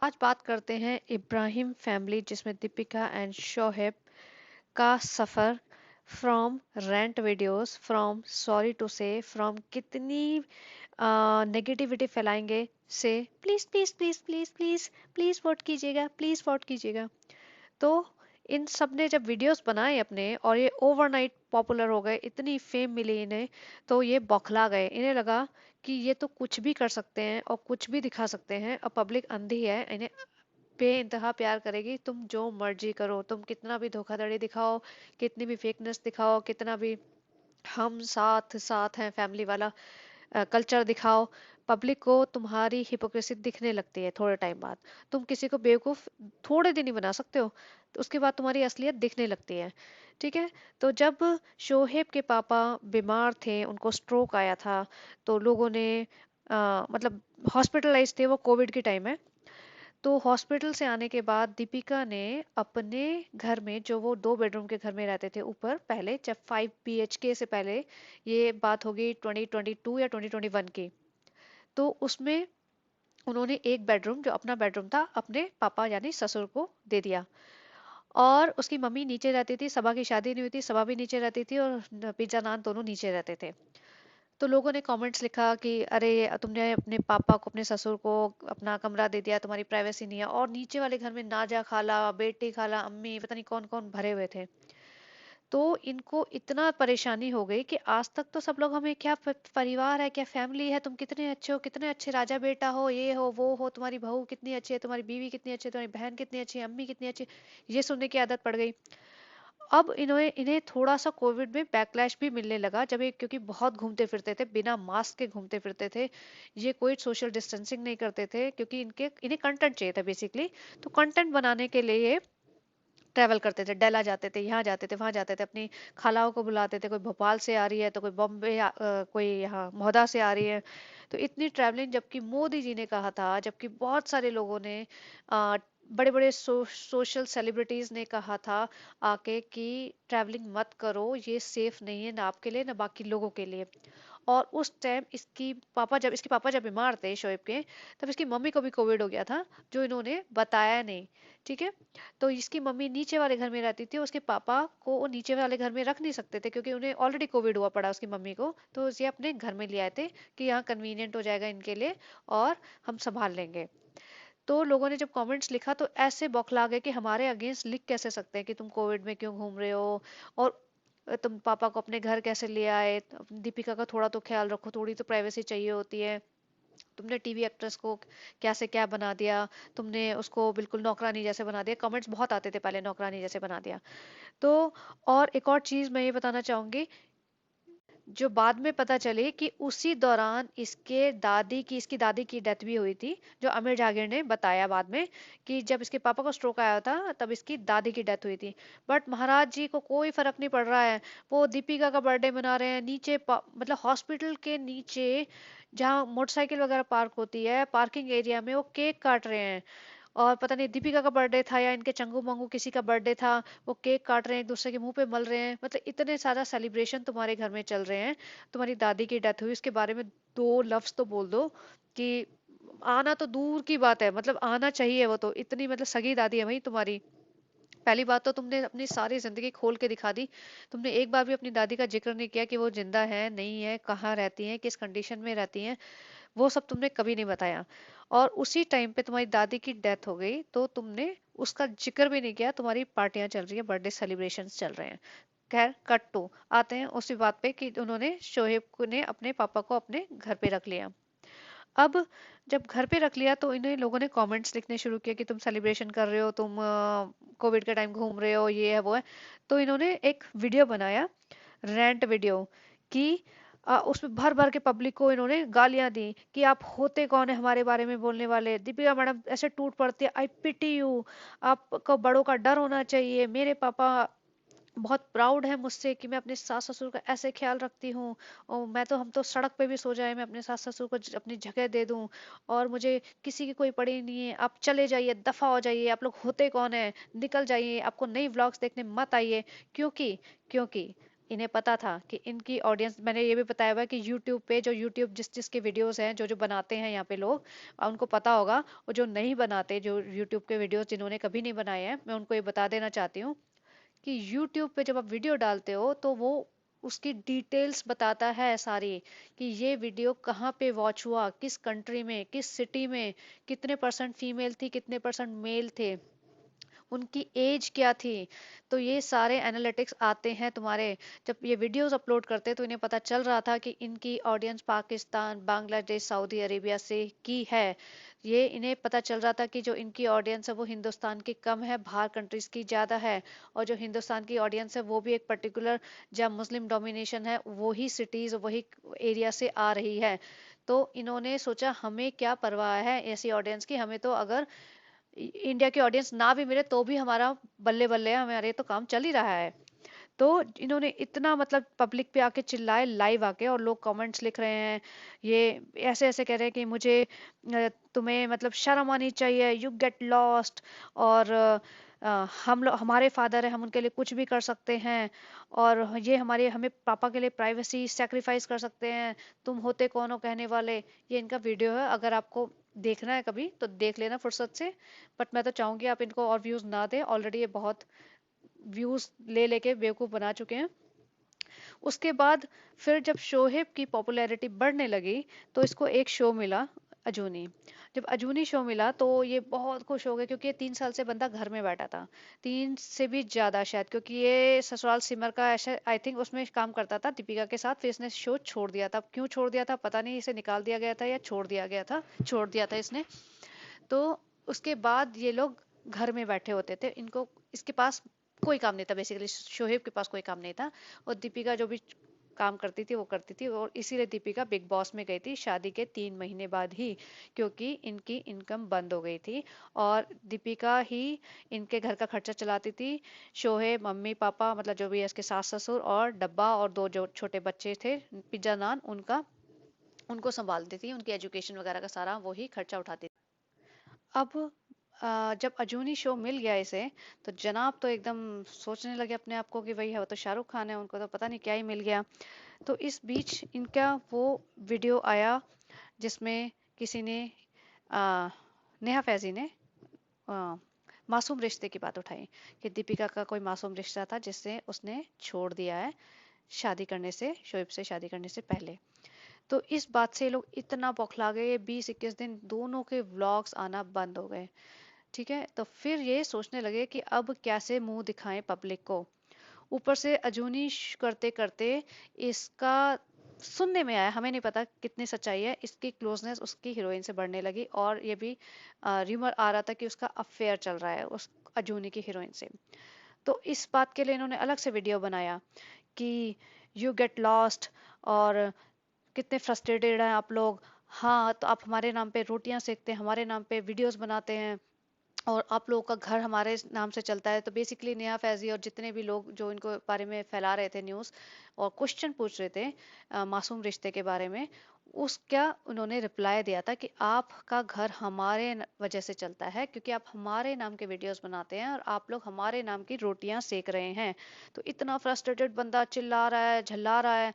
आज बात करते हैं इब्राहिम फैमिली जिसमें दीपिका एंड शोहेब का सफर from rent videos from sorry to say from कितनी नेगेटिविटी फैलाएंगे से please please please please please please vote कीजिएगा, प्लीज वोट कीजिएगा। तो इन सब ने जब वीडियोस बनाए अपने और ये ओवरनाइट पॉपुलर हो गए, इतनी फेम मिली इन्हें, तो ये बौखला गए। इन्हें लगा कि ये तो कुछ भी कर सकते हैं और कुछ भी दिखा सकते हैं और पब्लिक अंधी है, इन्हें बेइंतहा प्यार करेगी। तुम जो मर्जी करो, तुम कितना भी धोखाधड़ी दिखाओ, कितनी भी फेकनेस दिखाओ, कितना भी हम साथ साथ हैं फैमिली वाला कल्चर दिखाओ, पब्लिक को तुम्हारी हिपोक्रेसी दिखने लगती है थोड़े टाइम बाद। तुम किसी को बेवकूफ थोड़े दिन ही बना सकते हो, तो उसके बाद तुम्हारी असलियत दिखने लगती है। ठीक है। तो जब शोहेब के पापा बीमार थे, उनको स्ट्रोक आया था, तो लोगों ने मतलब हॉस्पिटलाइज थे, वो कोविड के टाइम है। तो हॉस्पिटल से आने के बाद दीपिका ने अपने घर में, जो वो 2 बेडरूम के घर में रहते थे ऊपर पहले, जब 5 BHK से पहले, ये बात होगी 2022 या 2021 की, तो उसमें उन्होंने एक बेडरूम, जो अपना बेडरूम था, अपने पापा यानी ससुर को दे दिया। और उसकी मम्मी नीचे रहती थी, सबा की शादी नहीं हुई थी, सबा भी नीचे रहती थी और पिज्जा नान दोनों नीचे रहते थे। तो लोगों ने कमेंट्स लिखा कि अरे तुमने अपने पापा को, अपने ससुर को अपना कमरा दे दिया, तुम्हारी प्राइवेसी नहीं है। और नीचे वाले घर में नाजा खाला, बेटी खाला, अम्मी, पता नहीं कौन कौन भरे हुए थे। तो इनको इतना परेशानी हो गई कि आज तक तो सब लोग हमें क्या परिवार है, क्या फैमिली है, तुम कितने अच्छे हो, कितने अच्छे राजा बेटा हो, ये हो वो हो, तुम्हारी बहू कितनी अच्छी है, तुम्हारी बीवी कितनी अच्छी है, तुम्हारी बहन कितनी अच्छी है, अम्मी कितनी अच्छी है, ये सुनने की आदत पड़ गई। अब इन्हें इन्हें थोड़ा सा कोविड में बैकलैश भी मिलने लगा, जब ये क्योंकि बहुत घूमते फिरते थे, बिना मास्क के घूमते फिरते थे, ये कोई सोशल डिस्टेंसिंग नहीं करते थे, क्योंकि इनके इन्हें कंटेंट चाहिए था बेसिकली। तो कंटेंट बनाने के लिए ये ट्रैवल करते थे, डेला जाते थे, यहाँ जाते थे, वहां जाते थे, अपनी खालाओं को बुलाते थे, कोई भोपाल से आ रही है तो कोई बॉम्बे कोई यहाँ महोदा से आ रही है। तो इतनी ट्रैवलिंग, जबकि मोदी जी ने कहा था, जबकि बहुत सारे लोगों ने बड़े बड़े सोशल सेलिब्रिटीज ने कहा था आके कि ट्रैवलिंग मत करो, ये सेफ नहीं है, ना आपके लिए ना बाकी लोगों के लिए। और उस टाइम इसके पापा जब बीमार थे शोएब के, तब इसकी मम्मी को भी कोविड हो गया था, जो इन्होंने बताया नहीं। ठीक है। तो इसकी मम्मी नीचे वाले घर में रहती थी, उसके पापा को वो नीचे वाले घर में रख नहीं सकते थे, क्योंकि उन्हें ऑलरेडी कोविड हुआ पड़ा उसकी मम्मी को, तो ये अपने घर में ले आए थे कि यहाँ कन्वीनियंट हो जाएगा इनके लिए और हम संभाल लेंगे। तो लोगों ने जब कमेंट्स लिखा तो ऐसे बौखला गए कि हमारे अगेंस्ट लिख कैसे सकते हैं कि तुम कोविड में क्यों घूम रहे हो, और तुम पापा को अपने घर कैसे ले आए, दीपिका का थोड़ा तो ख्याल रखो, थोड़ी तो प्राइवेसी चाहिए होती है, तुमने टीवी एक्ट्रेस को क्या से क्या बना दिया, तुमने उसको बिल्कुल नौकरानी जैसे बना दिया। कमेंट्स बहुत आते थे पहले, नौकरानी जैसे बना दिया। तो और एक और चीज मैं ये बताना चाहूंगी, जो बाद में पता चली कि उसी दौरान इसकी दादी की डेथ भी हुई थी, जो अमीर जागीर ने बताया बाद में कि जब इसके पापा को स्ट्रोक आया था तब इसकी दादी की डेथ हुई थी। बट महाराज जी को कोई फर्क नहीं पड़ रहा है, वो दीपिका का बर्थडे मना रहे हैं नीचे, मतलब हॉस्पिटल के नीचे, जहाँ मोटरसाइकिल वगैरह पार्क होती है, पार्किंग एरिया में वो केक काट रहे हैं। और पता नहीं दीपिका का बर्थडे था या इनके चंगू मंगू किसी का बर्थडे था, वो केक काट रहे हैं, एक दूसरे के मुंह पे मल रहे हैं, मतलब इतने सारा सेलिब्रेशन तुम्हारे घर में चल रहे हैं। तुम्हारी दादी की डेथ हुई, उसके बारे में 2 लफ्ज तो बोल दो कि आना तो दूर की बात है, मतलब आना चाहिए, वो तो इतनी मतलब सगी दादी है भाई तुम्हारी। पहली बात तो तुमने अपनी सारी जिंदगी खोल के दिखा दी, तुमने एक बार भी अपनी दादी का जिक्र नहीं किया कि वो जिंदा है नहीं है, कहाँ रहती हैं, किस कंडीशन में रहती हैं, वो सब तुमने कभी नहीं बताया। और उसी टाइम पे तुम्हारी दादी की डेथ हो गई तो तुमने उसका जिक्र भी नहीं किया, तुम्हारी पार्टियां चल रही है, बर्थडे सेलिब्रेशंस चल रहे हैं। खैर, कट टू आते हैं उसी बात पे कि उन्होंने ने अपने पापा को अपने घर पे रख लिया। अब जब घर पे रख लिया तो इन्हें लोगों ने कमेंट्स लिखने शुरू किए कि तुम सेलिब्रेशन कर रहे हो, तुम कोविड के टाइम घूम रहे हो, ये है वो है। तो इन्होंने एक वीडियो बनाया, रेंट वीडियो, कि उसमें भर भर के पब्लिक को इन्होंने गालियां दी कि आप होते कौन है हमारे बारे में बोलने वाले, दीपिका मैडम ऐसे टूट पड़ती है, आई पिटी यू, आपको बड़ों का डर होना चाहिए, मेरे पापा बहुत प्राउड है मुझसे कि मैं अपने सास ससुर का ऐसे ख्याल रखती हूँ, और मैं तो, हम तो सड़क पे भी सो जाए मैं अपने सास ससुर को अपनी जगह दे दूं, और मुझे किसी की कोई पड़ी नहीं है, आप चले जाइए, दफा हो जाइए, आप लोग होते कौन है, निकल जाइए, आपको नई व्लॉग्स देखने मत आइए। क्योंकि क्योंकि इन्हें पता था कि इनकी ऑडियंस, मैंने ये भी बताया हुआ है कि यूट्यूब पे जो यूट्यूब जिस जिसके वीडियोस हैं, जो जो बनाते हैं यहाँ पे लोग, उनको पता होगा। और जो नहीं बनाते, जो यूट्यूब के वीडियोस जिन्होंने कभी नहीं बनाए हैं, मैं उनको ये बता देना चाहती हूँ कि यूट्यूब पे जब आप वीडियो डालते हो तो वो उसकी डिटेल्स बताता है सारी, कि ये वीडियो कहाँ पे वॉच हुआ, किस कंट्री में, किस सिटी में, कितने परसेंट फीमेल थी, कितने परसेंट मेल थे, उनकी एज क्या थी। तो ये सारे एनालिटिक्स आते हैं तुम्हारे, जब ये वीडियोस अपलोड करते तो इन्हें पता चल रहा था कि इनकी audience Pakistan, Bangladesh, Saudi Arabia से की है। ये इन्हें पता चल रहा था कि जो इनकी ऑडियंस है वो हिंदुस्तान की कम है, बाहर कंट्रीज की ज़्यादा है। और जो हिंदुस्तान की ऑडियंस है वो भी एक पर्टिकुलर, जहाँ मुस्लिम डोमिनेशन है, वही सिटीज़ वही एरिया से आ रही है। तो इन्होंने सोचा हमें क्या परवाह है ऐसी ऑडियंस की, हमें तो अगर इंडिया की ऑडियंस ना भी मिले तो भी हमारा बल्ले बल्ले है, हमारे तो काम चल ही रहा है। तो इन्होंने इतना मतलब पब्लिक पे आके चिल्लाए लाइव आके, और लोग कमेंट्स लिख रहे हैं, ये ऐसे ऐसे कह रहे हैं कि मुझे तुम्हें मतलब शर्म आनी चाहिए, यू गेट लॉस्ट। और हम लोग, हमारे फादर है, हम उनके लिए कुछ भी कर सकते हैं। और ये हमारे, हमें पापा के लिए प्राइवेसी सेक्रीफाइस कर सकते हैं, तुम होते कौन हो कहने वाले। ये इनका वीडियो है, अगर आपको देखना है कभी तो देख लेना फुर्सत से। बट मैं तो चाहूंगी आप इनको और व्यूज ना दें, ऑलरेडी ये बहुत व्यूज ले लेके बेवकूफ बना चुके हैं। उसके बाद फिर जब शोहेब की पॉपुलैरिटी बढ़ने लगी तो इसको एक शो मिला, अजूनी। जब अजूनी शो मिला तो ये बहुत खुश हो गए, क्योंकि ये 3 साल से बंदा घर में बैठा था, 3 से भी ज्यादा शायद, क्योंकि ये ससुराल सिमर का ऐसा आई थिंक उसमें काम करता था दीपिका के साथ, फिर इसने शो छोड़ दिया था। क्यों छोड़ दिया था पता नहीं, इसे निकाल दिया गया था या छोड़ दिया गया था, छोड़ दिया था इसने। तो उसके बाद ये लोग घर में बैठे होते थे, इनको इसके पास कोई काम नहीं था, बेसिकली शोहेब के पास कोई काम नहीं था। और दीपिका जो भी काम करती थी वो करती थी, और इसीलिए दीपिका बिग बॉस में गई थी शादी के 3 महीने बाद ही, क्योंकि इनकी इनकम बंद हो गई थी। और दीपिका ही इनके घर का खर्चा चलाती थी। शोहेब, मम्मी पापा, मतलब जो भी है इसके सास ससुर, और डब्बा, और दो जो छोटे बच्चे थे पिज्जा नान, उनका उनको संभालती थी, उनकी एजुकेशन वगैरह का सारा वही खर्चा उठाती थी। अब जब अजूनी शो मिल गया इसे, तो जनाब तो एकदम सोचने लगे अपने आप को कि भाई है वो तो शाहरुख खान है, उनको तो पता नहीं क्या ही मिल गया। तो इस बीच इनका वो वीडियो आया जिसमें किसी ने, आ, नेहा फैजी ने आ, मासूम रिश्ते की बात उठाई, कि दीपिका का कोई मासूम रिश्ता था जिससे उसने छोड़ दिया है शादी करने से, शोएब से शादी करने से पहले। तो इस बात से ये लोग इतना बौखला गए, 20-21 दिन दोनों के व्लॉग्स आना बंद हो गए। ठीक है, तो फिर ये सोचने लगे कि अब कैसे मुंह दिखाएं पब्लिक को। ऊपर से अजूनी करते करते इसका, सुनने में आया, हमें नहीं पता कितनी सच्चाई है, इसकी क्लोजनेस उसकी हीरोइन से बढ़ने लगी, और ये भी र्यूमर आ रहा था कि उसका अफेयर चल रहा है उस अजूनी की हीरोइन से। तो इस बात के लिए इन्होंने अलग से वीडियो बनाया कि यू गेट लॉस्ट, और कितने फ्रस्ट्रेटेड हैं आप लोग। हाँ, तो आप हमारे नाम पे रोटियां सेकते हैं, हमारे नाम पे वीडियोस बनाते हैं, और आप लोगों का घर हमारे नाम से चलता है। तो बेसिकली नेहा फैजी और जितने भी लोग जो इनको बारे में फैला रहे थे न्यूज़, और क्वेश्चन पूछ रहे थे मासूम रिश्ते के बारे में, उसका उन्होंने रिप्लाई दिया था कि आपका घर हमारे वजह से चलता है, क्योंकि आप हमारे नाम के वीडियोस बनाते हैं और आप लोग हमारे नाम की रोटियां सेक रहे हैं। तो इतना फ्रस्ट्रेटेड बंदा चिल्ला रहा है, झल्ला रहा है।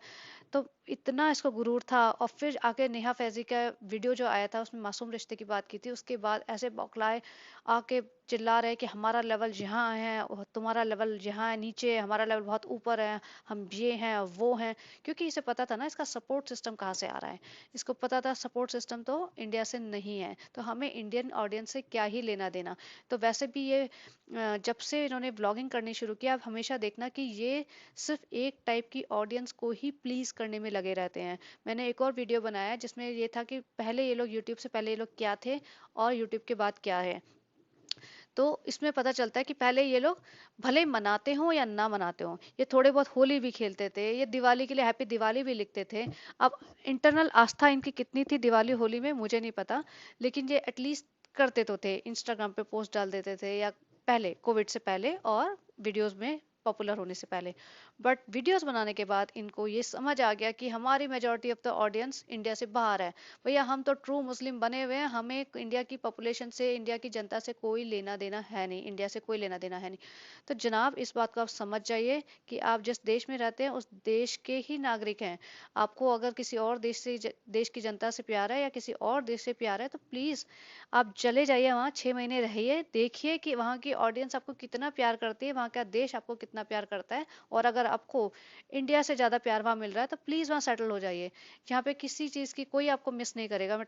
तो इतना इसको गुरूर था। और फिर आके नेहा फैजी का वीडियो जो आया था उसमें मासूम रिश्ते की बात की थी, उसके बाद ऐसे बौखलाए आके चिल्ला रहे कि हमारा लेवल यहाँ है और तुम्हारा लेवल यहाँ है, नीचे है, हमारा लेवल बहुत ऊपर है, हम ये हैं वो हैं। क्योंकि इसे पता था ना इसका सपोर्ट सिस्टम कहाँ से आ रहा है, इसको पता था सपोर्ट सिस्टम तो इंडिया से नहीं है, तो हमें इंडियन ऑडियंस से क्या ही लेना देना। तो वैसे भी ये जब से इन्होंने व्लॉगिंग करनी शुरू किया, आप हमेशा देखना कि ये सिर्फ एक टाइप की ऑडियंस को ही प्लीज करने में लगे रहते हैं। मैंने एक और वीडियो बनाया जिसमें ये था कि पहले ये लोग यूट्यूब से पहले ये लोग क्या थे और यूट्यूब के बाद क्या है। तो इसमें पता चलता है कि पहले ये लोग भले मनाते हों या ना मनाते हों, ये थोड़े बहुत होली भी खेलते थे, ये दिवाली के लिए हैप्पी दिवाली भी लिखते थे। अब इंटरनल आस्था इनकी कितनी थी दिवाली होली में मुझे नहीं पता, लेकिन ये एटलीस्ट करते तो थे, इंस्टाग्राम पे पोस्ट डाल देते थे, या पहले कोविड से पहले और वीडियोस में पॉपुलर होने से पहले। बट वीडियोस बनाने के बाद इनको ये समझ आ गया कि हमारी majority of the audience India से बाहर है। भैया हम तो ट्रू मुस्लिम बने हुए हैं, हमें इंडिया की पॉपुलेशन से, इंडिया की जनता से कोई लेना देना है नहीं, इंडिया से कोई लेना देना है नहीं। तो जनाब इस बात को आप समझ जाइए कि आप जिस देश में रहते हैं उस देश के ही नागरिक हैं। आपको अगर किसी और देश से, देश की जनता से प्यार है या किसी और देश से प्यार है, तो प्लीज आप चले जाइए वहाँ, 6 महीने रहिए, देखिए कि वहाँ की ऑडियंस आपको कितना प्यार करती है, वहाँ का देश आपको कितना प्यार करता है। और अगर आपको इंडिया से ज्यादा प्यार वहाँ मिल रहा है तो प्लीज वहाँ सेटल हो जाइए। यहाँ पे किसी चीज की कोई आपको मिस नहीं करेगा, मैं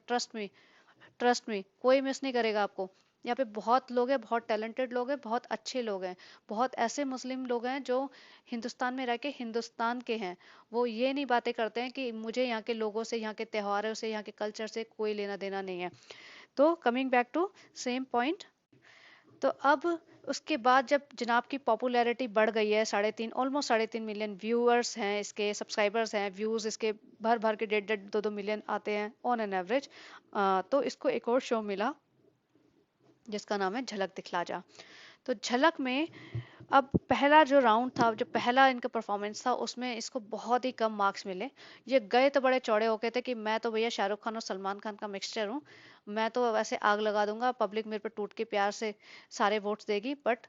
ट्रस्ट में कोई मिस नहीं करेगा आपको। यहाँ पे बहुत लोग हैं, बहुत टैलेंटेड लोग हैं, बहुत अच्छे लोग हैं। बहुत ऐसे मुस्लिम लोग हैं जो हिंदुस्तान में रह के हिंदुस्तान के हैं। वो ये नहीं बातें करते हैं कि मुझे यहाँ के लोगों से, यहाँ के त्योहारों से, यहाँ के कल्चर से कोई लेना देना नहीं है। तो coming back to same point. तो अब उसके बाद जब जनाब की पॉपुलैरिटी बढ़ गई है, 3.5 ऑलमोस्ट 3.5 मिलियन व्यूअर्स हैं, इसके सब्सक्राइबर्स हैं, व्यूज इसके भर भर के 1.5 2 2 मिलियन आते हैं ऑन एन एवरेज। तो इसको एक और शो मिला जिसका नाम है झलक दिखला जा। तो झलक में अब पहला जो राउंड था, जो पहला इनका परफॉर्मेंस था, उसमें इसको बहुत ही कम मार्क्स मिले। ये गए तो बड़े चौड़े होके थे कि मैं तो भैया शाहरुख खान और सलमान खान का मिक्सचर हूँ, मैं तो वैसे आग लगा दूंगा, पब्लिक मेरे पे टूट के प्यार से सारे वोट्स देगी। बट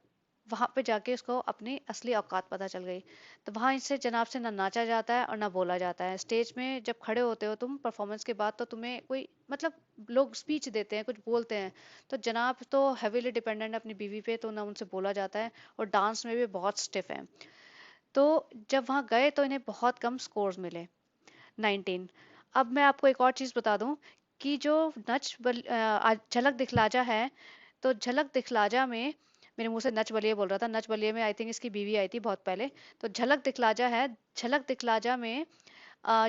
वहां पे जाके उसको अपनी असली औकात पता चल गई। तो वहां इससे जनाब से ना नाचा जाता है और ना बोला जाता है। स्टेज में जब खड़े होते हो तुम परफॉर्मेंस के बाद, तो तुम्हें कोई मतलब लोग स्पीच देते हैं, कुछ बोलते हैं, तो जनाब तो हेवीली डिपेंडेंट है अपनी बीवी पे, तो ना उनसे बोला जाता है। और डांस में भी बहुत स्टिफ है। तो जब वहां गए तो इन्हें बहुत कम स्कोर्स मिले, 19। अब मैं आपको एक और चीज बता दूं कि जो आज झलक दिखलाजा है, तो झलक दिखलाजा में, मेरे मुंह से नच बलिए बोल रहा था, नच बलिए में आई थिंक इसकी बीवी आई थी बहुत पहले। तो झलक दिखलाजा है, झलक दिखलाजा में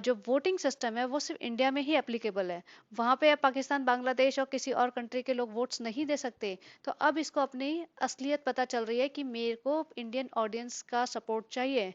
जो वोटिंग सिस्टम है वो सिर्फ इंडिया में ही एप्लीकेबल है। वहां पे अब पाकिस्तान, बांग्लादेश और किसी और कंट्री के लोग वोट्स नहीं दे सकते। तो अब इसको अपनी असलियत पता चल रही है कि मेरे को इंडियन ऑडियंस का सपोर्ट चाहिए।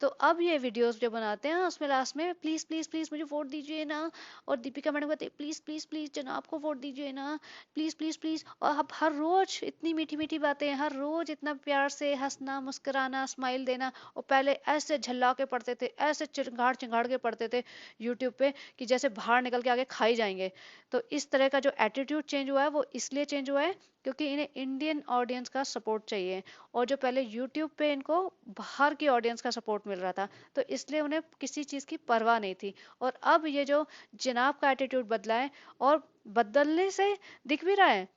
तो अब ये वीडियोस जो बनाते हैं उसमें लास्ट में प्लीज प्लीज प्लीज मुझे वोट दीजिए ना। और दीपिका मैडम कहते प्लीज प्लीज प्लीज जनाब को वोट दीजिए ना, प्लीज प्लीज प्लीज। और अब हर रोज इतनी मीठी मीठी बातें, हर रोज इतना प्यार से हंसना, मुस्कुराना, स्माइल देना। और पहले ऐसे झल्ला के पढ़ते थे, ऐसे चिंगाड़ चिंगाड़ के पढ़ते थे यूट्यूब पे कि जैसे बाहर निकल के आगे खाई जाएंगे। तो इस तरह का जो एटीट्यूड चेंज हुआ है वो इसलिए चेंज हुआ है क्योंकि इन्हें इंडियन ऑडियंस का सपोर्ट चाहिए। और जो पहले यूट्यूब पे इनको बाहर की ऑडियंस का सपोर्ट मिल रहा था, तो इसलिए उन्हें किसी चीज की परवाह नहीं थी। और अब ये जो जनाब का एटीट्यूड बदला है, और बदलने से दिख भी रहा है।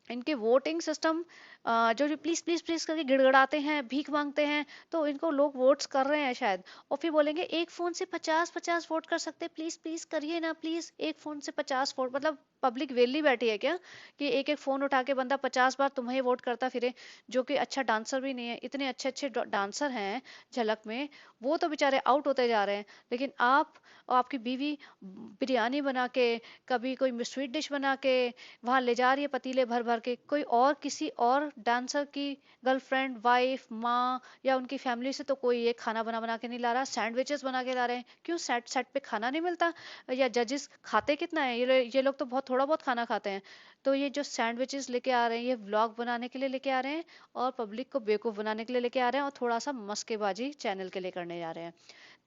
इनके वोटिंग सिस्टम, जो प्लीज प्लीज प्लीज करके गिड़गिड़ाते हैं, भीख मांगते हैं, तो इनको लोग वोट्स कर रहे हैं शायद। और फिर बोलेंगे एक फोन से 50 50 वोट कर सकते, प्लीज प्लीज करिए ना प्लीज, एक फोन से 50 वोट, मतलब पब्लिक वेली बैठी है क्या कि एक एक फोन उठा के बंदा 50 बार तुम्हें वोट करता फिरे। जो कि अच्छा डांसर भी नहीं है, इतने अच्छे अच्छे डांसर हैं झलक में, वो तो बेचारे आउट होते जा रहे हैं। लेकिन आप और आपकी बीवी बिरयानी बना के, कभी कोई स्वीट डिश बना के वहां ले जा रही है पतीले भर भर के, कोई और किसी और डांसर की गर्लफ्रेंड, वाइफ, माँ या उनकी फैमिली से तो कोई ये खाना बना बना के नहीं ला रहा, सैंडविचेस बना के ला रहे हैं। क्यों, सेट सेट पे खाना नहीं मिलता? या जजेस खाते कितना है, ये लोग तो बहुत थोड़ा बहुत खाना खाते हैं। तो ये जो सैंडविचेस लेके आ रहे हैं, ये व्लॉग बनाने के लिए लेके आ रहे हैं, और पब्लिक को बेवकूफ बनाने के लिए लेके आ रहे हैं, और थोड़ा सा मस्केबाजी चैनल के लिए करने जा रहे हैं।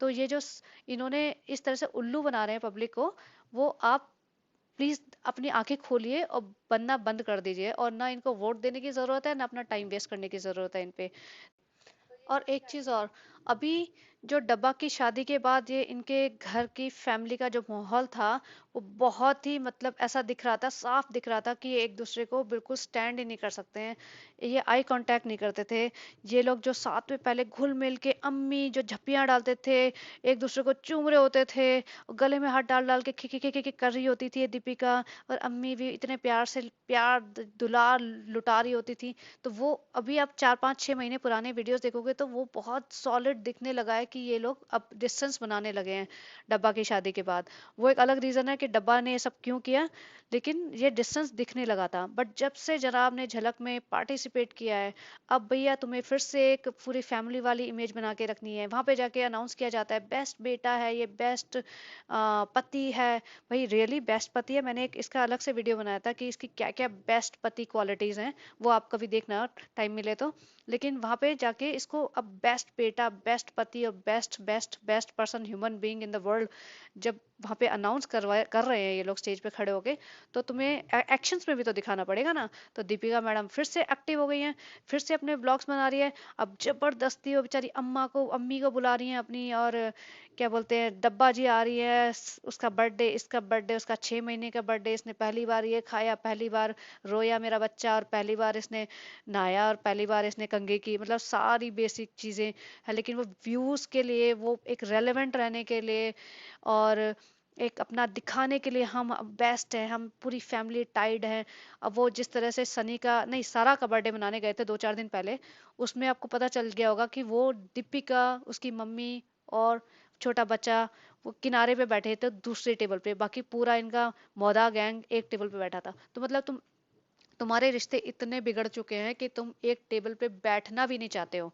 तो ये जो इन्होंने इस तरह से उल्लू बना रहे हैं पब्लिक को, वो आप प्लीज अपनी आंखें खोलिए और बनना बंद कर दीजिए। और ना इनको वोट देने की जरूरत है, ना अपना टाइम वेस्ट करने की जरूरत है इन पे। और एक चीज और, अभी जो डब्बा की शादी के बाद ये इनके घर की फैमिली का जो माहौल था, वो बहुत ही मतलब ऐसा दिख रहा था, साफ दिख रहा था कि ये एक दूसरे को बिल्कुल स्टैंड ही नहीं कर सकते हैं। ये आई कांटेक्ट नहीं करते थे। ये लोग जो साथ में पहले घुल मिल के, अम्मी जो झप्पियां डालते थे, एक दूसरे को चूम रहे होते थे, और गले में हाथ डाल डाल के खिकी खिकी खिकी कर रही होती थी ये दीपिका। और अम्मी भी इतने प्यार से प्यार दुलार लुटा रही होती थी। तो वो अभी आप 4 5 6 महीने पुराने वीडियोस देखोगे तो वो बहुत सॉलिड दिखने लगा है कि ये लोग अब डिस्टेंस बनाने लगे हैं डब्बा की शादी के बाद। वो एक अलग रीजन है कि डब्बा ने ये सब क्यों किया, लेकिन ये डिस्टेंस दिखने लगा था। बट जब से जनाब ने झलक में पार्टिसिपेट किया है, अब भैया तुम्हें फिर से एक पूरी फैमिली वाली इमेज बना के रखनी है। वहां पे जाके अनाउंस किया जाता है बेस्ट बेटा है ये, बेस्ट पति है। भाई रियली बेस्ट पति है? मैंने एक इसका अलग से वीडियो बनाया था कि इसकी क्या क्या बेस्ट पति क्वालिटीज हैं, वो आप कभी देखना टाइम मिले तो। लेकिन वहां पे जाके इसको अब बेस्ट बेटा, बेस्ट पति और best best best person human being in the world जब वहां पे अनाउंस कर रहे हैं ये लोग स्टेज पे खड़े होके, तो तुम्हें एक्शंस में भी तो दिखाना पड़ेगा ना। तो दीपिका मैडम फिर से एक्टिव हो गई हैं, फिर से अपने ब्लॉग्स बना रही है। अब जबरदस्ती वो बेचारी अम्मी को बुला रही हैं अपनी, और क्या बोलते हैं, डब्बा जी आ रही है, उसका बर्थडे, इसका बर्थडे, उसका 6 महीने का बर्थडे, इसने पहली बार ये खाया, पहली बार रोया मेरा बच्चा, और पहली बार इसने नहाया, और पहली बार इसने कंघी की, मतलब सारी बेसिक चीजें है। लेकिन वो व्यूज के लिए, वो एक रेलेवेंट रहने के लिए, और एक अपना दिखाने के लिए हम बेस्ट है, हम पूरी फैमिली टाइड है। अब वो जिस तरह से सनी का नहीं, सारा का बर्थडे मनाने गए थे 2-4 दिन पहले, उसमें आपको पता चल गया होगा कि वो दीपिका, उसकी मम्मी और छोटा बच्चा वो किनारे पे बैठे थे दूसरे टेबल पे, बाकी पूरा इनका मौदा गैंग एक टेबल पे बैठा था। तो मतलब तुम्हारे रिश्ते इतने बिगड़ चुके हैं कि तुम एक टेबल पे बैठना भी नहीं चाहते हो।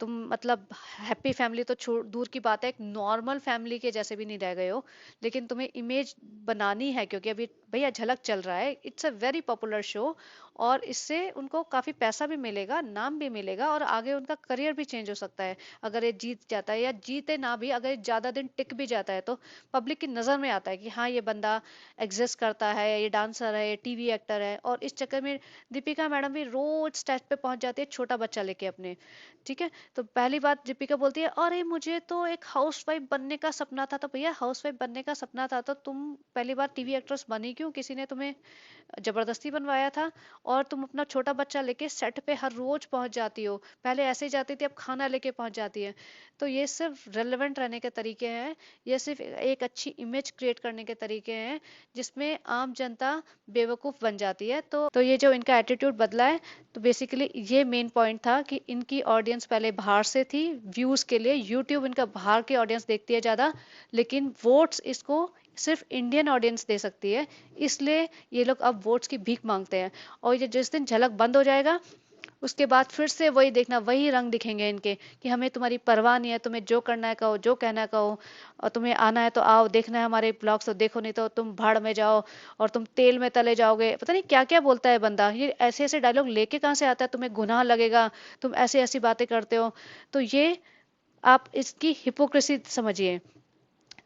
तुम मतलब हैप्पी फैमिली तो छोड़, दूर की बात है, एक नॉर्मल फैमिली के जैसे भी नहीं रह गए हो। लेकिन तुम्हें इमेज बनानी है, क्योंकि अभी भैया झलक चल रहा है, it's a very popular show, और इससे उनको काफी पैसा भी मिलेगा, नाम भी मिलेगा, और आगे उनका करियर भी चेंज हो सकता है। अगर ये जीत जाता है, या जीते ना भी, अगर ये ज्यादा दिन टिक भी जाता है, तो पब्लिक की नजर में आता है कि हाँ ये बंदा एग्जिस्ट करता है, ये डांसर है, ये टीवी एक्टर है। और इस चक्कर में दीपिका मैडम भी रोज स्टेज पे पहुंच जाती है छोटा बच्चा लेके अपने, ठीक है। तो पहली बात दीपिका बोलती है, अरे मुझे तो एक हाउसवाइफ बनने का सपना था। तो भैया हाउसवाइफ बनने का सपना था तो तुम पहली बार टीवी एक्ट्रेस बनी क्यों? किसी ने तुम्हें जबरदस्ती बनवाया था? और तुम अपना छोटा बच्चा लेके सेट पे हर रोज पहुंच जाती हो, पहले ऐसे ही जाती थी, अब खाना लेके पहुंच जाती है। तो ये सिर्फ रेलेवेंट रहने के तरीके हैं, ये सिर्फ एक अच्छी इमेज क्रिएट करने के तरीके हैं, जिसमें आम जनता बेवकूफ बन जाती है। तो ये जो इनका एटीट्यूड बदला है, तो बेसिकली ये मेन पॉइंट था कि इनकी ऑडियंस पहले बाहर से थी, व्यूज के लिए यूट्यूब इनका बाहर की ऑडियंस देखती है ज्यादा, लेकिन वोट्स इसको सिर्फ इंडियन ऑडियंस दे सकती है। इसलिए ये लोग अब वोट्स की भीख मांगते हैं। और ये जिस दिन झलक बंद हो जाएगा, उसके बाद फिर से वही देखना, वही रंग दिखेंगे इनके, कि हमें तुम्हारी परवाह नहीं है, तुम्हें जो करना है कहो, जो कहना है कहो, और तुम्हें आना है तो आओ, देखना है हमारे ब्लॉग्स तो देखो, नहीं तो तुम भाड़ में जाओ, और तुम तेल में तले जाओगे। पता नहीं क्या क्या बोलता है बंदा, ये ऐसे ऐसे डायलॉग लेके कहाँ से आता है, तुम्हें गुनाह लगेगा, तुम ऐसी ऐसी बातें करते हो। तो ये आप इसकी हिपोक्रेसी समझिए,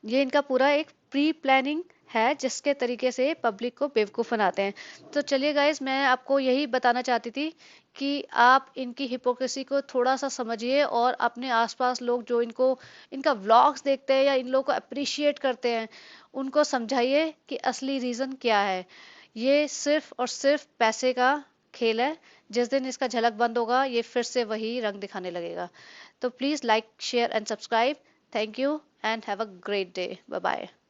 ये इनका पूरा एक प्री प्लानिंग है, जिसके तरीके से पब्लिक को बेवकूफ बनाते हैं। तो चलिए गाइस, मैं आपको यही बताना चाहती थी कि आप इनकी हिपोक्रेसी को थोड़ा सा समझिए, और अपने आसपास लोग जो इनको, इनका व्लॉग्स देखते हैं या इन लोगों को अप्रिशिएट करते हैं, उनको समझाइए कि असली रीजन क्या है। ये सिर्फ और सिर्फ पैसे का खेल है। जिस दिन इसका झलक बंद होगा, ये फिर से वही रंग दिखाने लगेगा। तो please like, share and subscribe. Thank you and have a great day. Bye bye.